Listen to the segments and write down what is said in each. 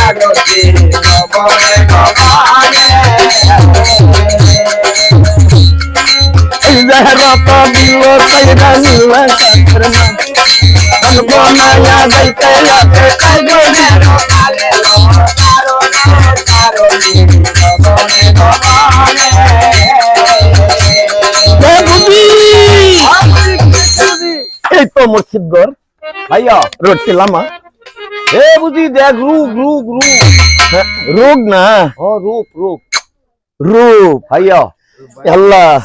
এই তো মসজিদগর ভাইয়া রোড লামা এ বুঝি দেখ রূপ রূপ রূপ রোগ না ও রূপ রূপ রূপ ভাইয়া আল্লাহ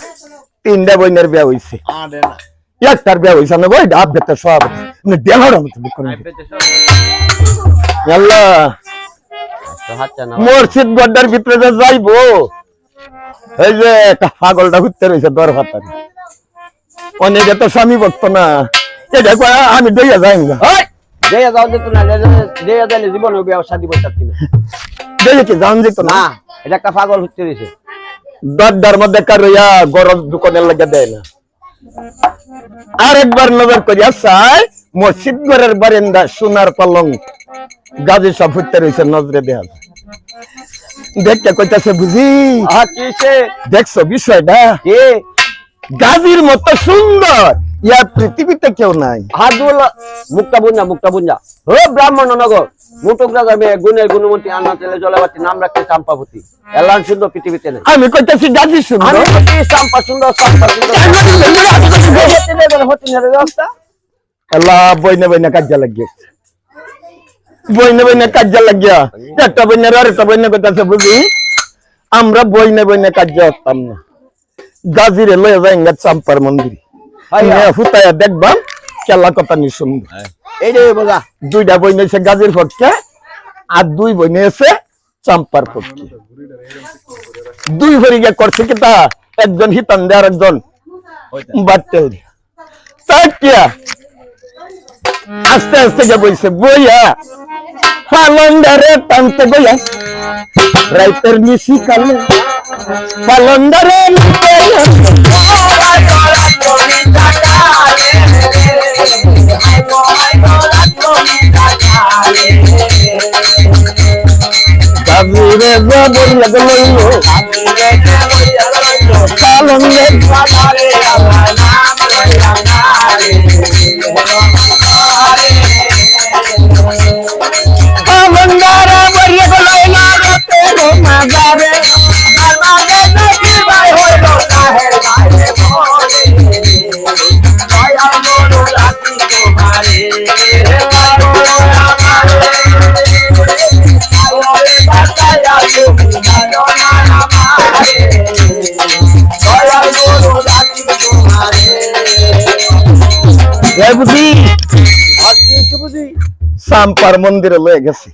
তিনটা বইনের বিয়া হইছে একটার বিয়া হইছে না বই ডাব ভেতর সব দেহর মতো আল্লাহ মসজিদ গড্ডার ভিতরে যে যাইবো এই যে পাগলটা ঘুরতে রয়েছে দর ভাতারি অনেকে তো স্বামী ভক্ত না এটা আমি দইয়া যাই না দেয়া যাও যেত না দেয়া যাইলে জীবনে ব্যবসা দিব চাচ্ছি না দেখে কি জান যেত না এটা একটা পাগল হচ্ছে রয়েছে দরদার মধ্যে কারইয়া গরম দোকানের লাগে দেয় না আরেকবার নজর করিয়া চাই মসজিদ ঘরের বারান্দা সোনার পালং গাজী সব ফুটতে রয়েছে নজরে দেয়া দেখতে কইতাছে বুঝি দেখছো বিষয়টা গাজীর মতো সুন্দর ইয়া পৃথিবীতে কেউ নাই মুক্তা বুঞ্জা ও ব্রাহ্মণ নগর মুটুক রাজা মেয়ে গুণের গুণমতী আনা তেলে জলাবতী নাম রাখতে চাম্পাবতী এলান সুন্দর পৃথিবীতে নেই আমি কইতাছি গাজী সুন্দর চাম্পা সুন্দর আল্লাহ বইনে বইনে কাজে লাগিয়েছে বইনে বইনে কাজে লাগিয়া একটা বইনের আর একটা বইনে কইতাছে বুঝি আমরা বইনে বইনে কাজে আসতাম না গাজীরে লয়ে যাই চাম্পার মন্দির ফুটাইয়া দেখবাম খেলা কথা নি সুন্দর এই যে বোঝা দুইটা বই নিয়েছে গাজীর পক্ষে আর দুই বই নিয়েছে চাম্পার পক্ষে দুই ভরিকে করছে কি তা একজন হিতান দে আর একজন বাট্টেল দিয়ে আস্তে আস্তে গিয়ে বইছে বইয়া ফালন্ডারে টানতে বইয়া রাইতের নিশি কালে ফালন্ডারে গাজীরে জবর লাগলো ফালন্ডারে চাম্পার মন্দিরে লয়ে গেছে